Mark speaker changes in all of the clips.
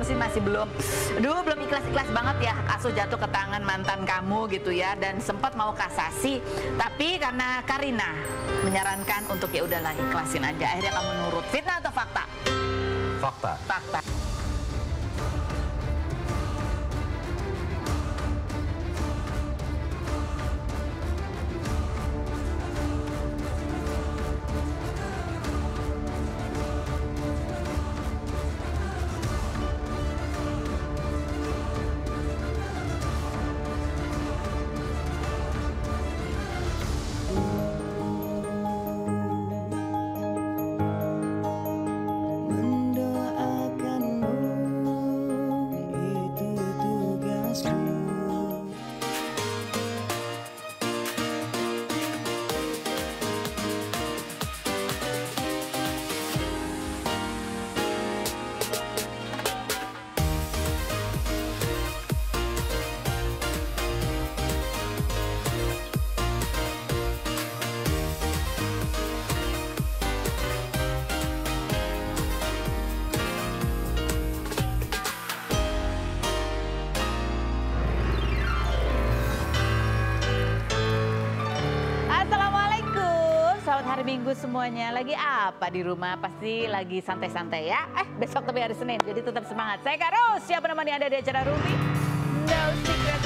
Speaker 1: kamu sih masih belum ikhlas-ikhlas banget ya hak asuh jatuh ke tangan mantan kamu gitu ya, dan sempat mau kasasi, tapi karena Karina menyarankan untuk ya udahlah ikhlasin aja, akhirnya kamu nurut. Fitnah atau fakta?
Speaker 2: Fakta.
Speaker 1: Fakta. Hari Minggu semuanya, lagi apa di rumah? Pasti lagi santai-santai ya. Besok tapi hari Senin, jadi tetap semangat. Saya Kak Ros, siap menemani Anda di acara Rumi No Secret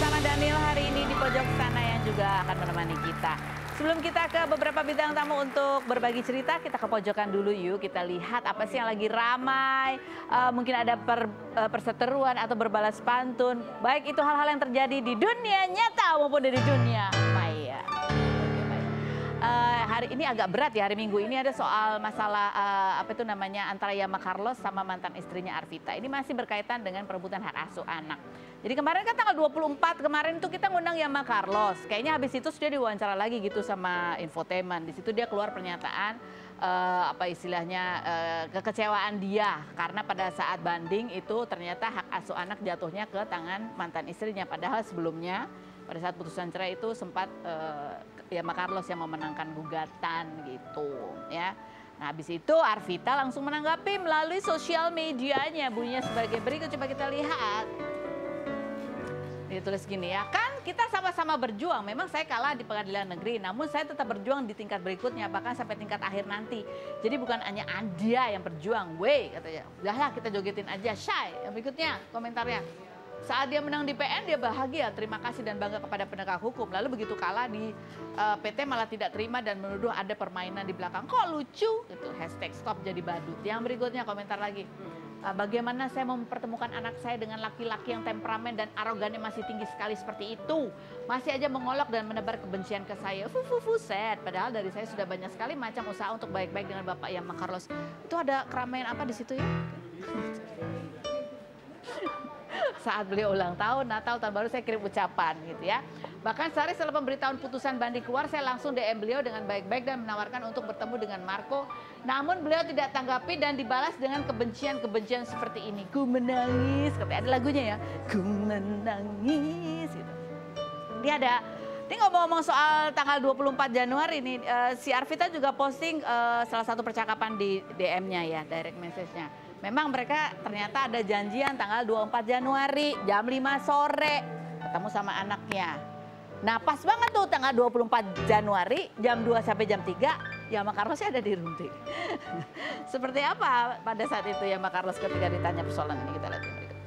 Speaker 1: sama Daniel hari ini di pojok sana yang juga akan menemani kita. Sebelum kita ke beberapa bintang tamu untuk berbagi cerita, kita ke pojokan dulu yuk. Kita lihat apa sih yang lagi ramai, mungkin ada perseteruan atau berbalas pantun. Baik itu hal-hal yang terjadi di dunia nyata maupun di dunia maya. Hari ini agak berat ya, hari Minggu ini ada soal masalah apa itu namanya antara Yama Carlos sama mantan istrinya Arvita. Ini masih berkaitan dengan perebutan hak asuh anak. Jadi kemarin kan tanggal 24 kemarin tuh kita ngundang Yama Carlos. Kayaknya habis itu sudah diwawancara lagi gitu sama Infotainment. Di situ dia keluar pernyataan apa istilahnya kekecewaan dia karena pada saat banding itu ternyata hak asuh anak jatuhnya ke tangan mantan istrinya. Padahal sebelumnya pada saat putusan cerai itu sempat Yama Carlos yang memenangkan gugatan gitu ya. Nah habis itu Arvita langsung menanggapi melalui sosial medianya, bunyinya sebagai berikut, coba kita lihat. Dia tulis gini ya, kan kita sama-sama berjuang, memang saya kalah di pengadilan negeri, namun saya tetap berjuang di tingkat berikutnya, bahkan sampai tingkat akhir nanti. Jadi bukan hanya Andia yang berjuang, weh katanya. Udahlah kita jogetin aja, Shay. Yang berikutnya komentarnya. Saat dia menang di PN dia bahagia, terima kasih dan bangga kepada penegak hukum. Lalu begitu kalah di PT malah tidak terima dan menuduh ada permainan di belakang. Kok lucu? Gitu, hashtag stop jadi badut. Yang berikutnya komentar lagi. Bagaimana saya mempertemukan anak saya dengan laki-laki yang temperamen dan arogannya masih tinggi sekali seperti itu. Masih aja mengolok dan menebar kebencian ke saya. Set. Padahal dari saya sudah banyak sekali macam usaha untuk baik-baik dengan Bapak Yama Carlos. Itu ada keramaian apa di situ ya? Saat beliau ulang tahun, Natal, tahun baru saya kirim ucapan gitu ya. Bahkan sehari setelah pemberitahuan putusan banding keluar, saya langsung DM beliau dengan baik-baik dan menawarkan untuk bertemu dengan Marco. Namun beliau tidak tanggapi dan dibalas dengan kebencian-kebencian seperti ini. Ku menangis, katanya ada lagunya ya. Ku menangis gitu. Ini ngomong-ngomong soal tanggal 24 Januari ini, si Arvita juga posting salah satu percakapan di DM-nya ya, direct message-nya. Memang mereka ternyata ada janjian tanggal 24 Januari jam 5 sore ketemu sama anaknya. Nah pas banget tuh tanggal 24 Januari jam 2 sampai jam 3 Yama Carlos ada di Rumpi. Seperti apa pada saat itu Yama Carlos ketika ditanya persoalan ini, kita lihat berikut.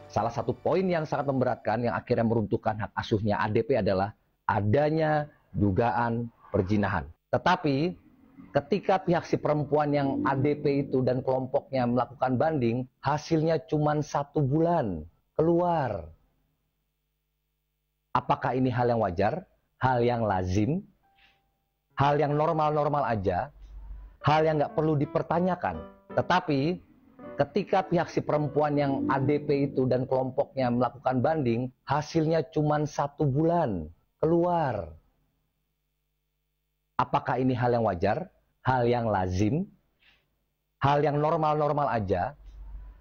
Speaker 2: Salah satu poin yang sangat memberatkan yang akhirnya meruntuhkan hak asuhnya ADP adalah adanya dugaan perzinahan. Tetapi ketika pihak si perempuan yang ADP itu dan kelompoknya melakukan banding, hasilnya cuma 1 bulan keluar. Apakah ini hal yang wajar? Hal yang lazim? Hal yang normal-normal aja? Hal yang nggak perlu dipertanyakan? Tetapi ketika pihak si perempuan yang ADP itu dan kelompoknya melakukan banding, hasilnya cuma 1 bulan keluar. Apakah ini hal yang wajar? Hal yang lazim? Hal yang normal-normal aja?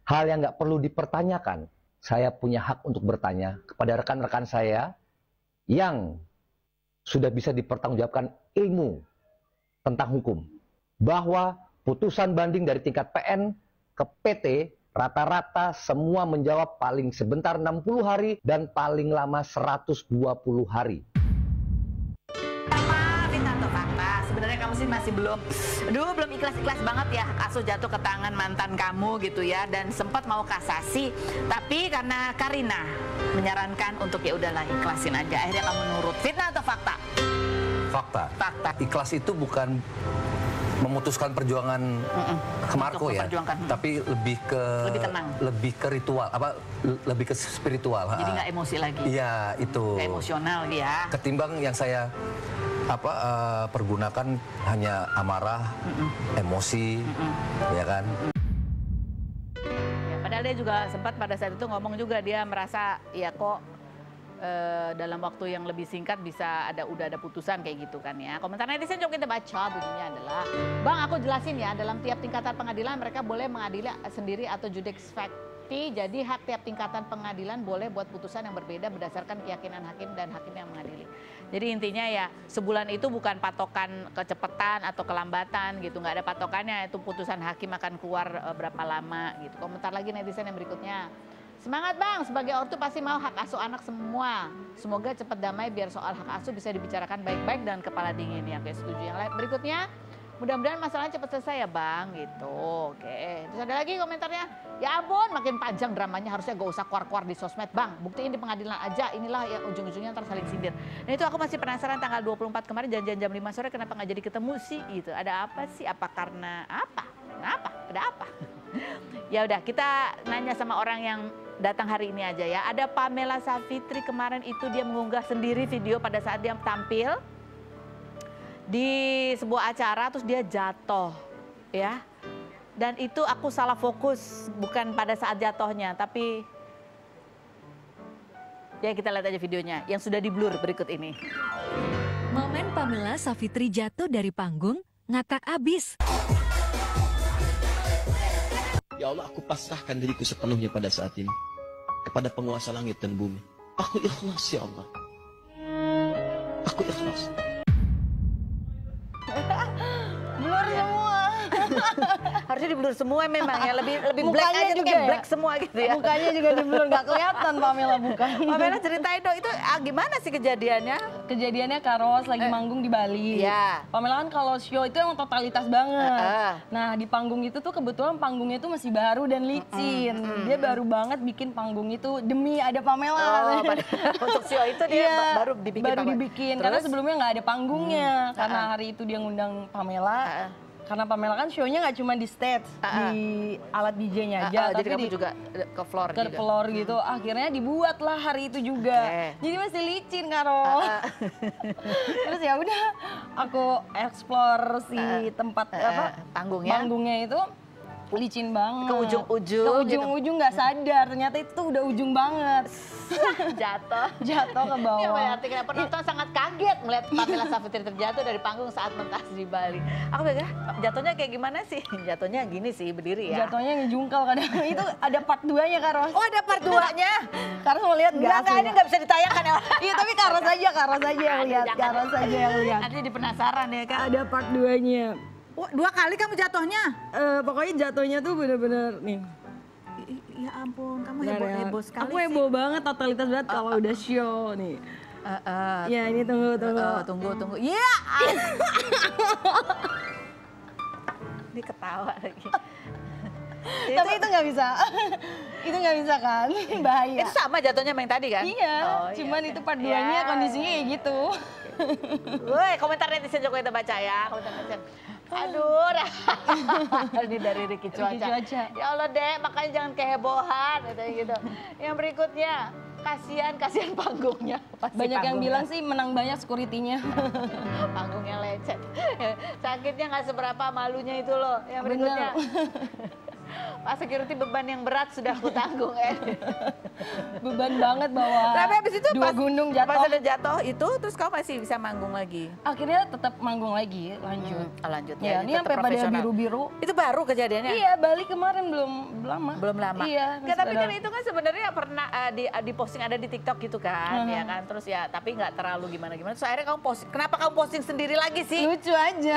Speaker 2: Hal yang nggak perlu dipertanyakan? Saya punya hak untuk bertanya kepada rekan-rekan saya yang sudah bisa dipertanggungjawabkan ilmu tentang hukum. Bahwa putusan banding dari tingkat PN ke PT, rata-rata semua menjawab paling sebentar 60 hari dan paling lama 120 hari.
Speaker 1: Atau fakta, sebenarnya kamu sih masih belum ikhlas-ikhlas banget ya hak asuh jatuh ke tangan mantan kamu gitu ya, dan sempat mau kasasi, tapi karena Karina menyarankan untuk ya udahlah ikhlasin aja, akhirnya kamu nurut. Fitnah atau fakta?
Speaker 3: Fakta.
Speaker 1: Fakta.
Speaker 3: Ikhlas itu bukan memutuskan perjuangan ke Marco ya, tapi lebih
Speaker 1: tenang,
Speaker 3: lebih ke ritual, lebih ke spiritual.
Speaker 1: Jadi nggak emosi lagi.
Speaker 3: Iya, itu.
Speaker 1: Nggak emosional ya.
Speaker 3: Ketimbang yang saya pergunakan hanya amarah, emosi, ya kan.
Speaker 1: Ya, padahal dia juga sempat pada saat itu ngomong juga, dia merasa ya kok dalam waktu yang lebih singkat bisa udah ada putusan kayak gitu kan ya. Komentar netizen coba kita baca, bunyinya adalah, Bang aku jelasin ya, dalam tiap tingkatan pengadilan mereka boleh mengadili sendiri atau judix facti, jadi hak tiap tingkatan pengadilan boleh buat putusan yang berbeda berdasarkan keyakinan hakim dan hakim yang mengadili. Jadi intinya ya sebulan itu bukan patokan kecepatan atau kelambatan gitu, nggak ada patokannya, itu putusan hakim akan keluar berapa lama gitu. Komentar lagi netizen yang berikutnya. Semangat Bang, sebagai ortu pasti mau hak asuh anak semua. Semoga cepat damai biar soal hak asuh bisa dibicarakan baik-baik dan kepala dingin ya. Oke, setuju. Yang lain berikutnya, mudah-mudahan masalahnya cepat selesai ya Bang gitu. Oke, terus ada lagi komentarnya. Ya ampun, makin panjang dramanya, harusnya gak usah keluar-keluar di sosmed Bang. Buktiin di pengadilan aja, inilah yang ujung-ujungnya ntar saling sindir. Nah itu aku masih penasaran, tanggal 24 kemarin janjian jam 5 sore kenapa gak jadi ketemu sih gitu. Ada apa sih? Apa karena apa? Kenapa? Ada apa? Ya udah, kita nanya sama orang yang datang hari ini aja ya. Ada Pamela Savitri, kemarin itu dia mengunggah sendiri video pada saat dia tampil di sebuah acara, terus dia jatuh ya. Dan itu aku salah fokus, bukan pada saat jatuhnya, tapi ya kita lihat aja videonya yang sudah di blur berikut ini.
Speaker 4: Momen Pamela Savitri jatuh dari panggung ngakak abis.
Speaker 5: Ya Allah, aku pasrahkan diriku sepenuhnya pada saat ini kepada penguasa langit dan bumi. Aku ikhlas ya Allah. Aku ikhlas.
Speaker 1: Blur semua. Harusnya di blur semua memang ya, lebih black aja tuh,
Speaker 6: juga
Speaker 1: kayak
Speaker 6: ya?
Speaker 1: black semua gitu ya.
Speaker 6: Mukanya juga di blur, nggak kelihatan Pamela bukan.
Speaker 1: Pamela ceritain dong, itu gimana sih kejadiannya?
Speaker 6: Kejadiannya Kak Ros lagi manggung di Bali.
Speaker 1: Iya.
Speaker 6: Pamela kan kalau show itu emang totalitas banget. Nah di panggung itu tuh kebetulan panggungnya itu masih baru dan licin. Dia baru banget bikin panggung itu demi ada Pamela.
Speaker 1: Untuk show itu dia baru dibikin.
Speaker 6: Baru dibikin, karena sebelumnya nggak ada panggungnya. Karena hari itu dia ngundang Pamela. Karena Pamela kan show-nya nggak cuma di stage, di alat DJ-nya aja,
Speaker 1: jadi
Speaker 6: tapi
Speaker 1: kamu juga ke floor
Speaker 6: ke
Speaker 1: juga.
Speaker 6: floor gitu. Akhirnya dibuatlah hari itu juga. Jadi masih licin Karo. Terus ya udah, aku explore si tempat panggungnya itu licin banget.
Speaker 1: Ke ujung-ujung.
Speaker 6: Ke ujung-ujung nggak sadar, ternyata itu udah ujung banget. Jatuh ke bawah.
Speaker 1: Ini berarti penonton sangat kaget melihat Pamela Savitri terjatuh dari panggung saat mentas di Bali. Aku pikir jatuhnya kayak gimana sih? Jatuhnya gini sih, berdiri ya.
Speaker 6: Jatuhnya ngejungkal kadang. Itu ada part 2-nya Kak Ros.
Speaker 1: Oh ada part 2-nya?
Speaker 6: Karena mau lihat nggak?
Speaker 1: Ini nggak bisa ditayangkan ya.
Speaker 6: Iya tapi Kak Ros aja yang lihat. Kak Ros aja yang lihat.
Speaker 1: Nanti jadi penasaran ya Kak.
Speaker 6: Ada part 2-nya.
Speaker 1: Oh, 2 kali kamu jatuhnya?
Speaker 6: Pokoknya jatuhnya tuh bener-bener nih.
Speaker 1: Ya ampun, kamu heboh sekali.
Speaker 6: Aku heboh banget, totalitas banget kalau udah show nih. Ya ini tunggu.
Speaker 1: Tunggu. Iya. Ini ketawa lagi.
Speaker 6: Tapi itu nggak bisa. Itu nggak bisa kan? Bahaya.
Speaker 1: Itu sama jatuhnya sama yang tadi kan?
Speaker 6: Iya, cuman itu part 2-nya kondisinya kayak gitu.
Speaker 1: Woi, komentar netizen Joko kita baca ya. Komentar netizen. Aduh, ini dari Ricky Cuaca. Ya Allah Dek, makanya jangan kehebohan gitu. Yang berikutnya, kasihan panggungnya.
Speaker 6: Banyak yang bilang sih menang banyak security-nya.
Speaker 1: Panggungnya lecet. Sakitnya nggak seberapa, malunya itu loh. Yang berikutnya. Pak security, beban yang berat sudah aku tanggung
Speaker 6: Beban banget bawa.
Speaker 1: Tapi habis itu
Speaker 6: 2 gunung jatuh.
Speaker 1: Pas ada jatuh itu, terus kamu masih bisa manggung lagi?
Speaker 6: Akhirnya tetap manggung lagi, lanjut.
Speaker 1: Lanjut
Speaker 6: ya. Ini sampai pada biru-biru.
Speaker 1: Itu baru kejadiannya?
Speaker 6: Iya, Bali kemarin belum lama.
Speaker 1: Belum lama.
Speaker 6: Iya.
Speaker 1: Tapi kan itu kan sebenarnya pernah di posting ada di TikTok gitu kan, ya kan. Terus ya, tapi nggak terlalu gimana. Terus akhirnya kamu posting. Kenapa kamu posting sendiri lagi sih?
Speaker 6: Lucu aja.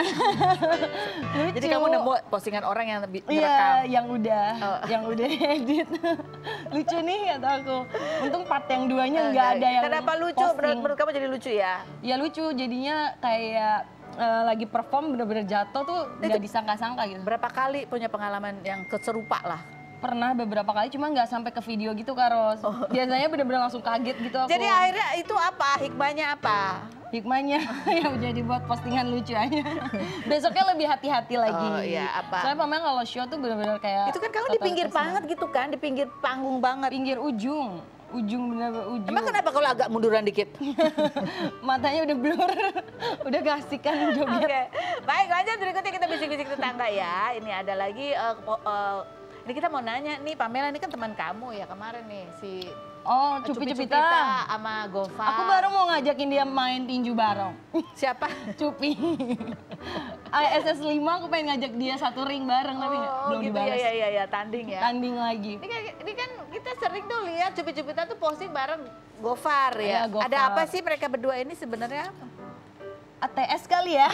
Speaker 1: Lucu. Jadi kamu nemu postingan orang yang
Speaker 6: Iya, yang udah yang udah edit. Lucu nih kata aku. Untung part yang 2-nya nggak ada yang
Speaker 1: Kenapa lucu? Menurut kamu jadi lucu ya?
Speaker 6: Ya lucu, jadinya kayak lagi perform bener-bener jatuh tuh nggak disangka-sangka gitu.
Speaker 1: Berapa kali punya pengalaman yang serupa lah?
Speaker 6: Pernah beberapa kali, cuma nggak sampai ke video gitu Kak Ros. Biasanya bener-bener langsung kaget gitu aku.
Speaker 1: Jadi akhirnya itu apa? Hikmahnya apa?
Speaker 6: Hikmahnya ya udah dibuat postingan lucu aja. Besoknya lebih hati-hati lagi.
Speaker 1: Oh iya, apa?
Speaker 6: Soalnya memang kalau show tuh bener-bener kayak...
Speaker 1: Itu kan kamu di pinggir banget gitu kan? Di pinggir panggung banget.
Speaker 6: Pinggir ujung. Ujung bener-bener ujung.
Speaker 1: Emang kenapa kalau agak munduran dikit?
Speaker 6: Matanya udah blur. Udah gak asik kan joget.
Speaker 1: Oke. Baik, lanjut berikutnya kita bisik-bisik tetangga ya. Ini ada lagi... ini kita mau nanya nih, Pamela ini kan teman kamu ya kemarin nih si
Speaker 6: Cupi-Cupita
Speaker 1: sama Gofar.
Speaker 6: Aku baru mau ngajakin dia main tinju bareng.
Speaker 1: Siapa?
Speaker 6: Cupi. SS 5 aku pengen ngajak dia satu ring bareng tapi belum
Speaker 1: gitu,
Speaker 6: dibalas.
Speaker 1: Iya, tanding ya.
Speaker 6: Tanding lagi.
Speaker 1: Ini kan kita sering tuh lihat Cupi-Cupita tuh posting bareng Gofar ya.
Speaker 6: Gofar.
Speaker 1: Ada apa sih mereka berdua ini sebenarnya?
Speaker 6: ATS kali ya.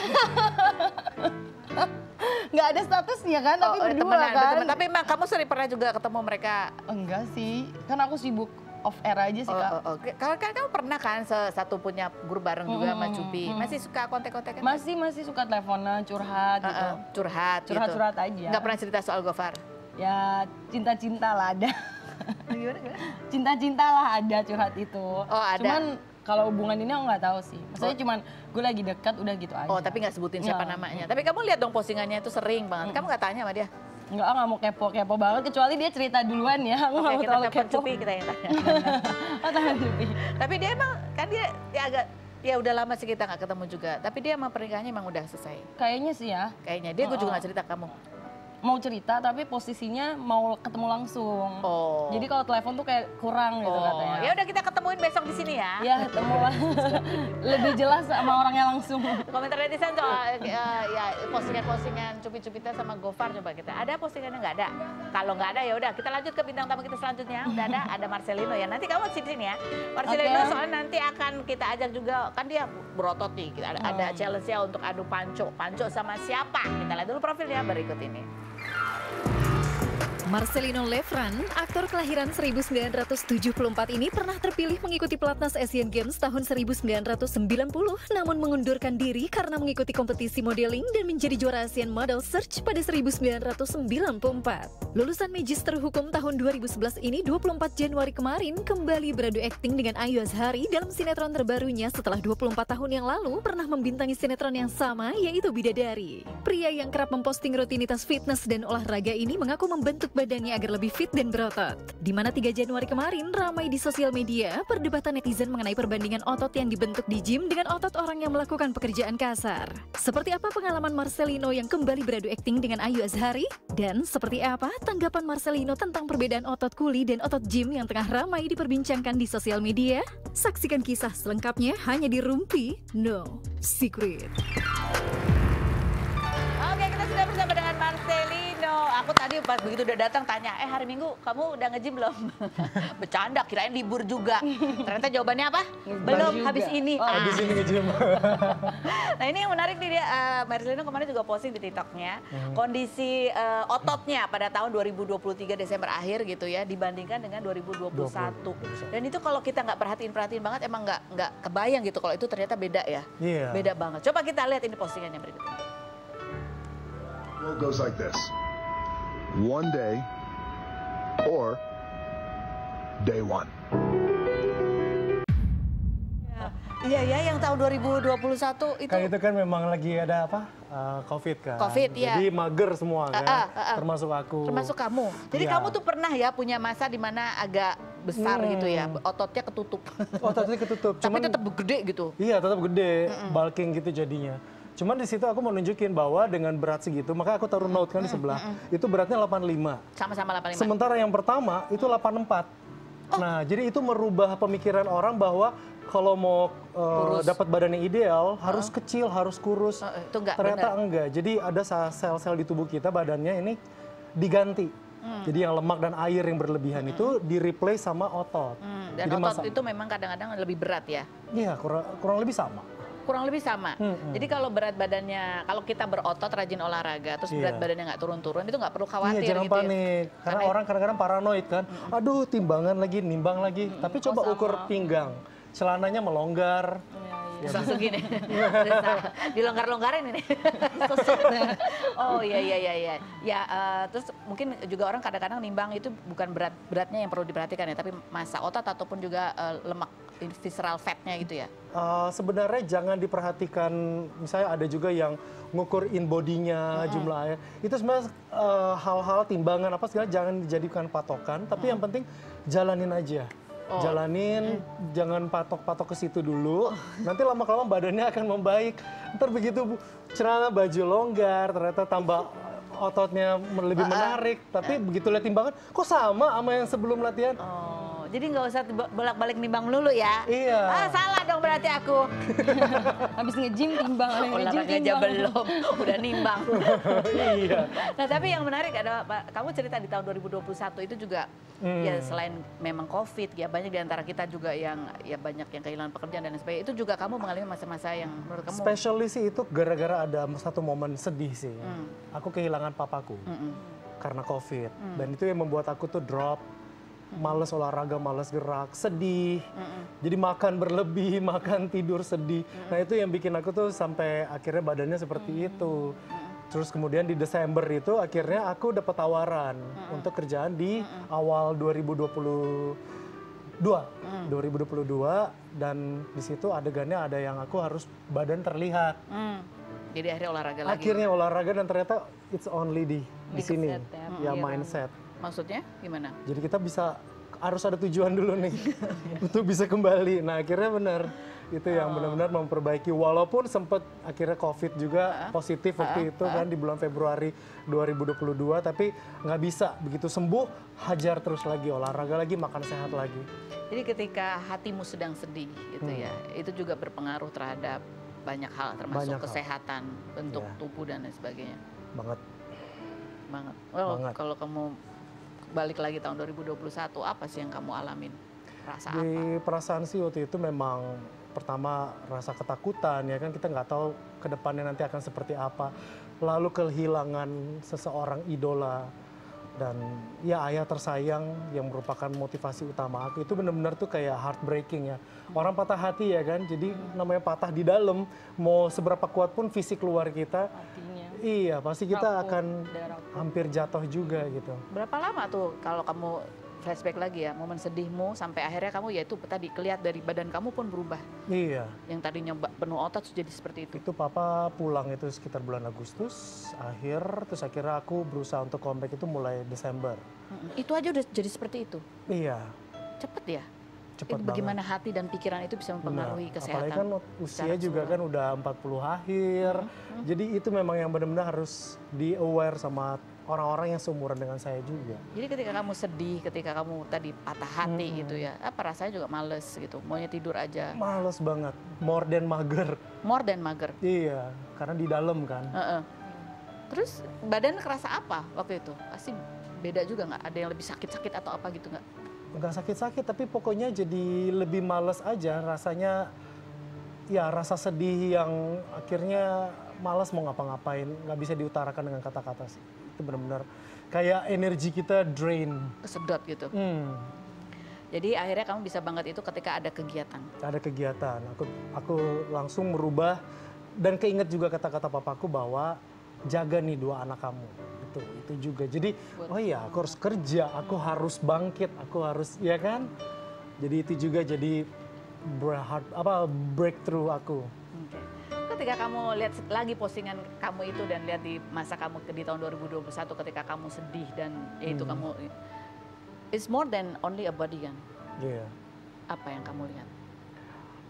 Speaker 6: Nggak ada statusnya kan, tapi berdua kan.
Speaker 1: Tapi emang kamu sering pernah juga ketemu mereka?
Speaker 6: Enggak sih, kan aku sibuk off air aja sih Kak.
Speaker 1: Kalau kan kamu pernah kan satu punya grup bareng juga sama Cupi? Masih suka kontek-kontekan?
Speaker 6: Masih suka teleponan, curhat gitu.
Speaker 1: Curhat
Speaker 6: aja.
Speaker 1: Nggak pernah cerita soal Gofar?
Speaker 6: Ya cinta-cinta lah ada.
Speaker 1: Gimana?
Speaker 6: Cinta-cinta lah ada curhat itu.
Speaker 1: Oh ada.
Speaker 6: Cuman kalau hubungan ini aku nggak tahu sih. Maksudnya cuman gue lagi dekat udah gitu aja.
Speaker 1: Oh tapi nggak sebutin siapa namanya. Tapi kamu lihat dong postingannya itu sering banget. Kamu nggak tanya sama dia?
Speaker 6: Nggak mau kepo banget. Kecuali dia cerita duluan ya. Aku nggak mau terlalu kepo.
Speaker 1: Cupi kita yang tanya.
Speaker 6: Cupi.
Speaker 1: Tapi dia emang kan dia agak ya udah lama sih kita nggak ketemu juga. Tapi dia emang pernikahannya emang udah selesai.
Speaker 6: Kayaknya sih ya.
Speaker 1: Kayaknya dia gue juga nggak cerita kamu.
Speaker 6: Mau cerita tapi posisinya mau ketemu langsung.
Speaker 1: Oh.
Speaker 6: Jadi kalau telepon tuh kayak kurang gitu katanya.
Speaker 1: Ya udah kita ketemuin besok di sini ya.
Speaker 6: Ya ketemu lah. Lebih jelas sama orangnya langsung.
Speaker 1: Komentar netizen soal ya postingan Cupi-Cupita sama Gofar coba kita. Ada postingannya nggak ada? Kalau nggak ada ya udah kita lanjut ke bintang tamu kita selanjutnya. Udah ada Marcelino ya. Nanti kamu sini ya. Marcelino soalnya nanti akan kita ajak juga kan dia berotot nih. Ada challenge-nya untuk adu panco. Panco sama siapa? Kita lihat dulu profilnya berikut ini.
Speaker 4: Marcelino Lefran, aktor kelahiran 1974 ini pernah terpilih mengikuti pelatnas Asian Games tahun 1990, namun mengundurkan diri karena mengikuti kompetisi modeling dan menjadi juara Asian Model Search pada 1994. Lulusan Magister Hukum tahun 2011 ini 24 Januari kemarin kembali beradu akting dengan Ayu Azhari dalam sinetron terbarunya setelah 24 tahun yang lalu pernah membintangi sinetron yang sama yaitu Bidadari. Pria yang kerap memposting rutinitas fitness dan olahraga ini mengaku membentuk badannya agar lebih fit dan berotot. Di mana 3 Januari kemarin ramai di sosial media perdebatan netizen mengenai perbandingan otot yang dibentuk di gym dengan otot orang yang melakukan pekerjaan kasar. Seperti apa pengalaman Marcelino yang kembali beradu akting dengan Ayu Azhari? Dan seperti apa tanggapan Marcelino tentang perbedaan otot kuli dan otot gym yang tengah ramai diperbincangkan di sosial media? Saksikan kisah selengkapnya hanya di Rumpi No Secret.
Speaker 1: Oke, kita sudah bersama dengan Marcelino. Aku tadi pas begitu udah datang tanya, hari Minggu kamu udah nge-gym belum? Bercanda, kirain libur juga. Ternyata jawabannya apa? Belum, habis ini.
Speaker 7: Habis ini nge-gym.
Speaker 1: Nah ini yang menarik nih dia, Marcelino kemarin juga posting di TikToknya. Kondisi ototnya pada tahun 2023 Desember akhir gitu ya, dibandingkan dengan 2021. Dan itu kalau kita nggak perhatiin banget, emang nggak kebayang gitu kalau itu ternyata beda ya.
Speaker 7: Iya.
Speaker 1: Beda banget. Coba kita lihat ini postingannya berikutnya.
Speaker 8: Well, it goes like this. One day or day one.
Speaker 1: Iya ya, yang tahun 2021 itu.
Speaker 7: Kan itu kan memang lagi ada apa? Covid kan.
Speaker 1: Covid ya.
Speaker 7: Jadi mager semua kan. Termasuk aku.
Speaker 1: Termasuk kamu. Jadi
Speaker 7: ya.
Speaker 1: kamu tuh pernah ya punya masa di mana agak besar gitu ya, ototnya ketutup.
Speaker 7: Ototnya ketutup.
Speaker 1: Tapi tetap gede gitu.
Speaker 7: Iya, tetap gede, bulking gitu jadinya. Cuman di situ aku mau nunjukin bahwa dengan berat segitu, maka aku taruh note kan di sebelah, itu beratnya 85.
Speaker 1: Sama-sama 85.
Speaker 7: Sementara yang pertama itu 84. Nah, jadi itu merubah pemikiran orang bahwa kalau mau dapat badan yang ideal harus kecil, harus kurus.
Speaker 1: Itu
Speaker 7: Ternyata enggak. Jadi ada sel-sel di tubuh kita badannya ini diganti. Jadi yang lemak dan air yang berlebihan itu di-replace sama otot.
Speaker 1: Dan
Speaker 7: jadi
Speaker 1: otot itu memang kadang-kadang lebih berat ya?
Speaker 7: Iya, kurang lebih sama.
Speaker 1: kurang lebih sama. Jadi kalau berat badannya, kalau kita berotot, rajin olahraga, terus berat badannya nggak turun-turun, itu nggak perlu khawatir.
Speaker 7: Iya, jangan
Speaker 1: gitu
Speaker 7: panik.
Speaker 1: Ya.
Speaker 7: Karena orang kadang-kadang paranoid kan. Aduh, timbangan lagi, nimbang lagi. Tapi coba ukur pinggang. Celananya melonggar.
Speaker 1: Terus gini, dilonggar-longgarin ini. Oh iya. Ya, terus mungkin juga orang kadang-kadang nimbang itu bukan beratnya yang perlu diperhatikan ya, tapi massa otot ataupun juga lemak visceral fatnya gitu ya.
Speaker 7: Sebenarnya jangan diperhatikan, misalnya ada juga yang ngukur in body-nya, jumlah air. Itu sebenarnya hal-hal timbangan apa segala jangan dijadikan patokan, tapi yang penting jalanin aja. Jalanin, jangan patok-patok ke situ dulu. Nanti lama-lama badannya akan membaik. Ntar begitu celana baju longgar, ternyata tambah ototnya lebih menarik. Tapi begitu lihat timbangan, kok sama yang sebelum latihan?
Speaker 1: Jadi nggak usah bolak-balik nimbang dulu ya.
Speaker 7: Iya.
Speaker 1: Salah dong berarti aku.
Speaker 6: Habis nge-gym timbang,
Speaker 1: olahraga aja belum, udah nimbang.
Speaker 7: Iya.
Speaker 1: Nah tapi yang menarik adalah kamu cerita di tahun 2021 itu juga ya selain memang COVID ya banyak di antara kita juga yang ya banyak yang kehilangan pekerjaan dan sebagainya. Itu juga kamu mengalami masa-masa yang menurut kamu.
Speaker 7: Especially sih itu gara-gara ada satu momen sedih sih. Aku kehilangan papaku karena COVID dan itu yang membuat aku tuh drop. Males olahraga, males gerak, sedih. Jadi makan berlebih, makan tidur sedih. Nah itu yang bikin aku tuh sampai akhirnya badannya seperti itu. Terus kemudian di Desember itu akhirnya aku dapat tawaran untuk kerjaan di awal 2022. 2022 dan di situ adegannya ada yang aku harus badan terlihat.
Speaker 1: Jadi akhirnya olahraga lagi.
Speaker 7: Akhirnya olahraga dan ternyata it's only di sini. Ya mindset.
Speaker 1: Maksudnya gimana?
Speaker 7: Jadi kita harus ada tujuan dulu nih untuk bisa kembali. Nah akhirnya benar itu yang benar-benar memperbaiki. Walaupun sempat akhirnya COVID juga positif waktu itu kan di bulan Februari 2022. Tapi nggak bisa, begitu sembuh hajar terus lagi, olahraga lagi, makan sehat lagi.
Speaker 1: Jadi ketika hatimu sedang sedih gitu ya, itu juga berpengaruh terhadap banyak hal termasuk kesehatan, bentuk tubuh dan lain sebagainya.
Speaker 7: Banget.
Speaker 1: Well, kalau kamu balik lagi tahun 2021, apa sih yang kamu alamin? Rasa apa?
Speaker 7: Di perasaan sih waktu itu memang pertama rasa ketakutan ya kan, kita nggak tahu ke depannya nanti akan seperti apa. Lalu kehilangan seseorang idola dan ya ayah tersayang yang merupakan motivasi utama aku, itu benar-benar tuh kayak heartbreaking ya. Orang patah hati ya kan, jadi namanya patah di dalam, mau seberapa kuat pun fisik luar kita. Iya, pasti kita akan hampir jatuh juga gitu.
Speaker 1: Berapa lama tuh kalau kamu flashback lagi ya, momen sedihmu sampai akhirnya kamu ya itu tadi kelihatan dari badan kamu pun berubah.
Speaker 7: Iya.
Speaker 1: Yang tadinya penuh otot jadi seperti itu.
Speaker 7: Itu papa pulang itu sekitar bulan Agustus terus akhirnya aku berusaha untuk comeback itu mulai Desember.
Speaker 1: Itu aja udah jadi seperti itu?
Speaker 7: Iya.
Speaker 1: Cepet ya?
Speaker 7: Cepat
Speaker 1: banget. Bagaimana hati dan pikiran itu bisa mempengaruhi kesehatan.
Speaker 7: Apalagi kan usia juga kan udah 40 akhir. Jadi itu memang yang benar-benar harus di-aware sama orang-orang yang seumuran dengan saya juga.
Speaker 1: Jadi ketika kamu sedih, ketika kamu tadi patah hati gitu ya, apa rasanya juga males gitu, maunya tidur aja.
Speaker 7: Males banget, more than mager.
Speaker 1: More than mager?
Speaker 7: Iya, karena di dalam kan.
Speaker 1: Terus badan kerasa apa waktu itu? Pasti beda juga nggak? Ada yang lebih sakit-sakit atau apa gitu nggak?
Speaker 7: Nggak sakit-sakit, tapi pokoknya jadi lebih males aja rasanya. Ya rasa sedih yang akhirnya malas mau ngapa-ngapain, nggak bisa diutarakan dengan kata-kata sih. Itu benar-benar kayak energi kita drain.
Speaker 1: Kesedot gitu. Jadi akhirnya kamu bisa banget itu ketika ada kegiatan.
Speaker 7: Ada kegiatan, aku langsung merubah dan keinget juga kata-kata papaku bahwa jaga nih dua anak kamu. Itu juga. Jadi oh iya aku harus kerja, aku harus bangkit, aku harus ya kan. Jadi itu juga jadi breakthrough aku.
Speaker 1: Ketika kamu lihat lagi postingan kamu itu dan lihat di masa kamu di tahun 2021 ketika kamu sedih dan itu kamu it's more than only a body kan?
Speaker 7: Iya.
Speaker 1: Apa yang kamu lihat?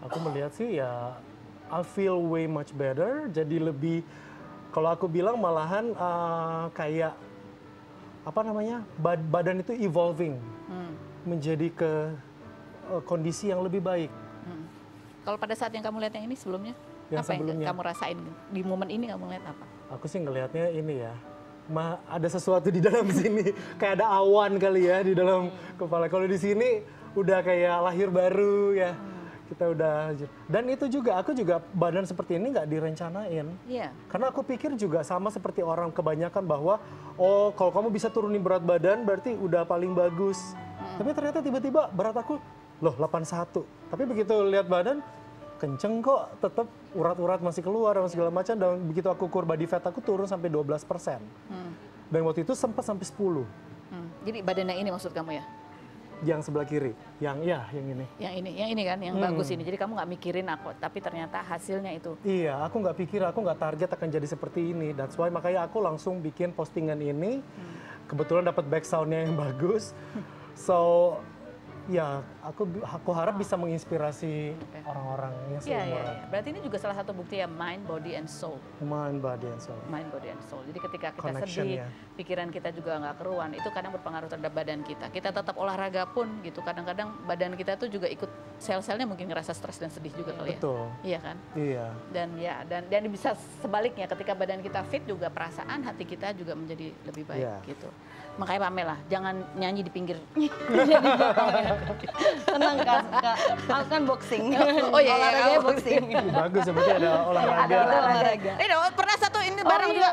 Speaker 7: Aku melihat sih ya I feel way much better. Jadi lebih kalau aku bilang malahan kayak apa namanya badan itu evolving menjadi ke kondisi yang lebih baik.
Speaker 1: Kalau pada saat yang kamu lihat yang ini sebelumnya, apa yang kamu rasain di momen ini kamu lihat apa?
Speaker 7: Aku sih ngelihatnya ini ya, ada sesuatu di dalam sini, kayak ada awan kali ya di dalam kepala. Kalau di sini udah kayak lahir baru ya, Kita udah, dan itu juga aku juga badan seperti ini nggak direncanain.
Speaker 1: Iya.
Speaker 7: Karena aku pikir juga sama seperti orang kebanyakan bahwa oh kalau kamu bisa turunin berat badan berarti udah paling bagus. Tapi ternyata tiba-tiba berat aku loh 81. Tapi begitu lihat badan kenceng kok, tetap urat-urat masih keluar dan segala macam. Dan begitu aku ukur body fat aku turun sampai 12%. Dan waktu itu sempat sampai 10.
Speaker 1: Jadi badannya ini maksud kamu ya?
Speaker 7: Yang sebelah kiri, yang ini.
Speaker 1: Yang ini kan, yang bagus ini. Jadi kamu nggak mikirin aku, tapi ternyata hasilnya itu.
Speaker 7: Iya, aku nggak pikir, aku nggak target akan jadi seperti ini. That's why makanya aku langsung bikin postingan ini. Kebetulan dapat back sound-nya yang bagus. So, ya aku harap bisa menginspirasi orang-orang yang seumuran.
Speaker 1: Iya. Berarti ini juga salah satu bukti ya, mind, body, and soul.
Speaker 7: Mind, body, and soul.
Speaker 1: Mind, body, and soul. Jadi ketika kita
Speaker 7: Connection,
Speaker 1: sedih,
Speaker 7: ya.
Speaker 1: pikiran kita juga nggak keruan, itu kadang berpengaruh terhadap badan kita. Kita tetap olahraga pun gitu, kadang-kadang badan kita tuh juga ikut, sel-selnya mungkin ngerasa stres dan sedih juga kali ya.
Speaker 7: Betul.
Speaker 1: Iya kan?
Speaker 7: Iya.
Speaker 1: Dan bisa sebaliknya, ketika badan kita fit juga perasaan hati kita juga menjadi lebih baik gitu. Makanya Pamela, jangan nyanyi di pinggir.
Speaker 6: Tenang Kak, aku kan boxing.
Speaker 1: Oh iya,
Speaker 6: olahraganya boxing.
Speaker 7: Bagus, seperti ada olahraga.
Speaker 6: Ada olahraga.
Speaker 1: Ini pernah satu ini bareng juga.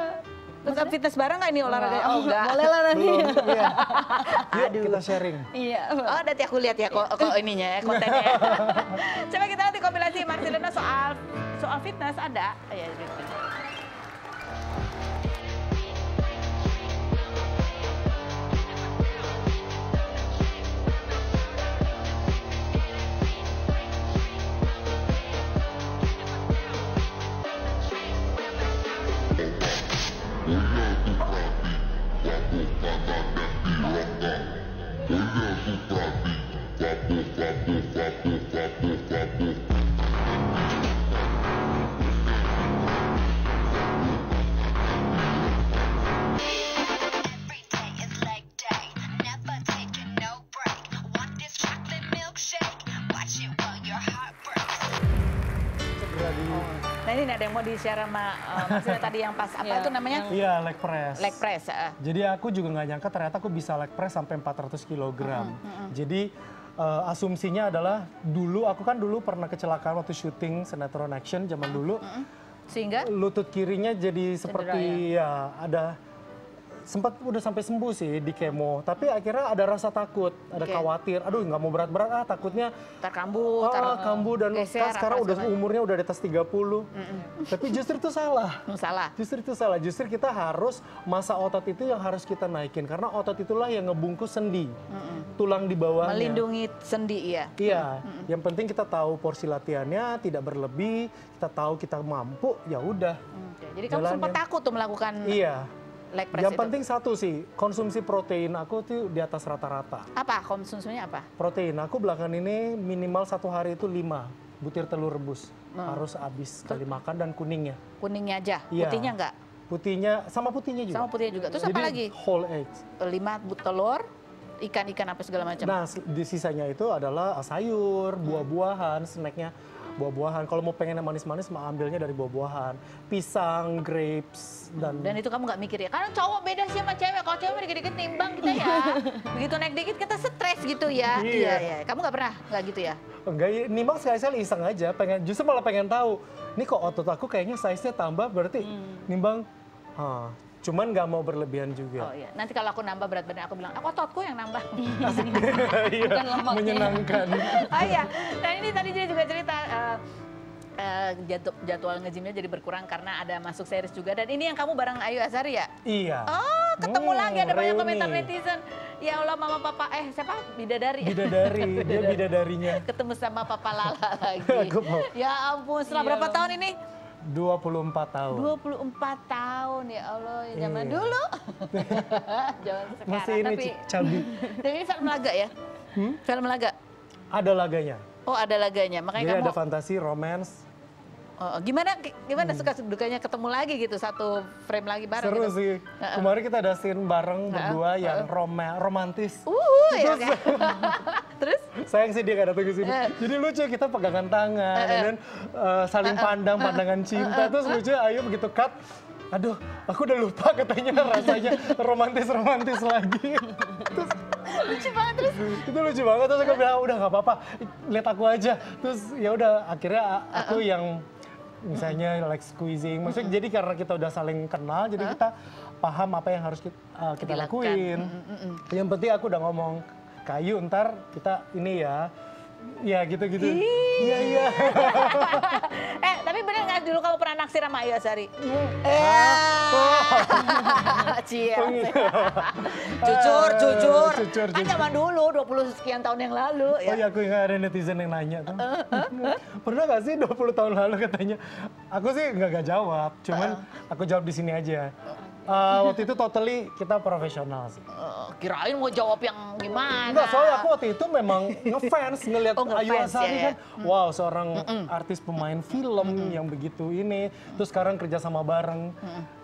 Speaker 1: Fitness bareng nggak ini olahraga?
Speaker 6: Oh enggak. Boleh lah nanti.
Speaker 7: Iya. Yuk kita sharing.
Speaker 6: Iya.
Speaker 1: Oh nanti aku lihat ya kok ininya ya, kontennya ya. Coba kita nanti kompilasi Marcelina soal fitness ada. Ya, Nah ini ada yang mau di-share sama maksudnya tadi yang pas apa itu namanya?
Speaker 7: Iya, leg press.
Speaker 1: Leg press.
Speaker 7: Jadi aku juga nggak nyangka ternyata aku bisa leg press sampai 400 kg. Jadi asumsinya adalah aku kan dulu pernah kecelakaan waktu syuting sinetron action zaman dulu.
Speaker 1: Sehingga
Speaker 7: lutut kirinya jadi seperti ya ada sempat udah sampai sembuh sih di kemo, tapi akhirnya ada rasa takut, ada khawatir, aduh nggak mau berat-berat takutnya
Speaker 1: terkambuh,
Speaker 7: kambuh dan
Speaker 1: geser,
Speaker 7: sekarang udah umurnya udah di atas 30. Tapi justru itu salah. Justru itu salah. Justru kita harus masa otot itu yang harus kita naikin karena otot itulah yang ngebungkus sendi. Tulang di bawahnya.
Speaker 1: Melindungi sendi ya.
Speaker 7: Iya. Yang penting kita tahu porsi latihannya, tidak berlebih, kita tahu kita mampu, ya udah.
Speaker 1: Jadi kamu sempat takut tuh melakukan leg press
Speaker 7: yang penting satu sih, konsumsi protein aku tuh di atas rata-rata.
Speaker 1: Apa? Konsumsinya apa?
Speaker 7: Protein. Aku belakangan ini minimal satu hari itu 5 butir telur rebus. Harus habis sekali makan dan kuningnya.
Speaker 1: Kuningnya aja? Putihnya enggak?
Speaker 7: Putihnya, sama putihnya juga.
Speaker 1: Sama putihnya juga. Terus
Speaker 7: jadi,
Speaker 1: apa lagi?
Speaker 7: Whole eggs.
Speaker 1: 5 telur, ikan-ikan apa segala macam.
Speaker 7: Nah, di sisanya itu adalah sayur, buah-buahan, snacknya. Buah-buahan. Kalau mau pengen yang manis-manis, ambilnya dari buah-buahan. Pisang, grapes,
Speaker 1: dan itu kamu nggak mikir ya? Karena cowok beda sih sama cewek. Kalau cewek dikit-dikit nimbang kita ya. Begitu naik dikit kita stres gitu ya. Iya. Kamu nggak pernah nggak gitu ya?
Speaker 7: Enggak, nimbang sekali-sekali iseng aja. Justru malah pengen tahu. Ini kok otot aku kayaknya size-nya tambah, berarti nimbang. Cuman nggak mau berlebihan juga.
Speaker 1: Oh iya, nanti kalau aku nambah berat badan, aku bilang, aku ototku yang nambah.
Speaker 7: Iya, menyenangkan.
Speaker 1: Oh iya, nah ini tadi dia juga cerita jadwal nge-gymnya jadi berkurang karena ada masuk series juga. Dan ini yang kamu bareng Ayu Azhari ya?
Speaker 7: Iya.
Speaker 1: Oh, ketemu lagi ada banyak komentar netizen. Ya Allah, mama papa, siapa? Bidadari.
Speaker 7: Bidadari, dia bidadarinya.
Speaker 1: Ketemu sama papa Lala lagi. Ya ampun, setelah berapa tahun ini?
Speaker 7: 24 tahun.
Speaker 1: 24 tahun ya Allah, zaman dulu. Zaman sekarang.
Speaker 7: Masih ini cabi.
Speaker 1: Tapi ini film laga ya? Film laga?
Speaker 7: Ada laganya.
Speaker 1: Oh ada laganya, makanya
Speaker 7: jadi
Speaker 1: kamu...
Speaker 7: ada fantasi, romance.
Speaker 1: Oh, gimana suka dukanya ketemu lagi gitu, satu frame lagi bareng
Speaker 7: seru
Speaker 1: gitu?
Speaker 7: Sih. Kemarin kita ada scene bareng berdua yang romantis.
Speaker 1: Ya kan? Terus?
Speaker 7: Sayang sih dia gak datang ke sini. Jadi lucu, kita pegangan tangan, dan saling pandangan cinta. Terus lucu, Ayu begitu cut, aduh aku udah lupa katanya rasanya romantis lagi. Terus
Speaker 1: lucu banget, terus
Speaker 7: Itu lucu banget, terus aku bilang udah nggak apa-apa, lihat aku aja. Terus ya udah akhirnya aku yang misalnya like squeezing, maksudnya jadi karena kita udah saling kenal, jadi kita paham apa yang harus kita lakuin. Yang penting aku udah ngomong, Kayu ntar kita ini ya gitu-gitu. Iya.
Speaker 1: Tapi bener nggak dulu kamu pernah naksir sama Ayu Azhari? Jujur. Kan zaman dulu 20 sekian tahun yang lalu.
Speaker 7: Oh iya, aku ingat ada netizen yang nanya tuh. Pernah nggak sih 20 tahun lalu katanya? Aku sih nggak jawab, cuman aku jawab di sini aja. Waktu itu totally kita profesional sih.
Speaker 1: Kirain mau jawab yang gimana?
Speaker 7: Enggak, soalnya aku waktu itu memang ngefans ngelihat Ayu Azhari kan. Wow, seorang artis pemain film yang begitu ini. Terus sekarang kerja sama bareng.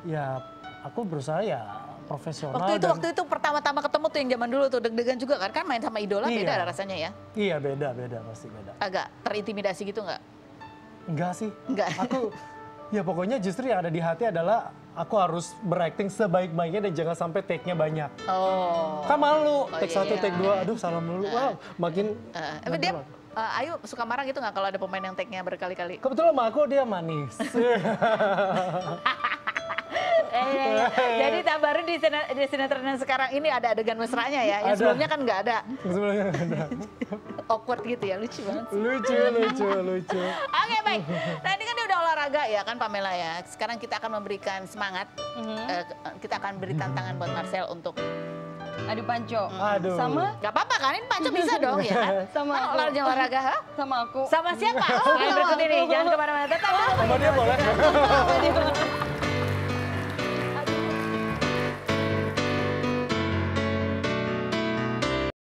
Speaker 7: Ya, aku berusaha ya profesional.
Speaker 1: Waktu itu pertama-tama ketemu tuh yang zaman dulu tuh deg-degan juga kan? Kan main sama idola beda rasanya ya?
Speaker 7: Iya, beda pasti beda.
Speaker 1: Agak terintimidasi gitu nggak?
Speaker 7: Enggak sih.
Speaker 1: Enggak.
Speaker 7: Aku ya pokoknya justru yang ada di hati adalah aku harus berakting sebaik-baiknya dan jangan sampai take-nya banyak. Kan malu, take 1, take 2, aduh salah melulu. Wow, makin...
Speaker 1: Dia, Ayu suka marah gitu nggak kalau ada pemain yang take-nya berkali-kali?
Speaker 7: Kebetulan sama aku dia manis.
Speaker 1: Jadi Tabarin di sinetron yang sekarang ini ada adegan mesranya ya? Yang sebelumnya kan nggak ada?
Speaker 7: Sebelumnya nggak ada.
Speaker 1: Awkward gitu ya, lucu banget.
Speaker 7: Lucu.
Speaker 1: Oke, baik. Nah ini kan dia udah olahraga ya kan Pamela ya. Sekarang kita akan memberikan semangat. Kita akan beri tantangan buat Marcel untuk
Speaker 6: adu panco.
Speaker 7: Aduh.
Speaker 6: Sama?
Speaker 1: Gak apa-apa kan, ini panco bisa dong ya kan?
Speaker 6: Sama
Speaker 1: kan olahraga, ha?
Speaker 6: Sama aku.
Speaker 1: Sama siapa? Setelah berikut ini, jangan kemana-mana. Tetap
Speaker 7: Sama dia boleh.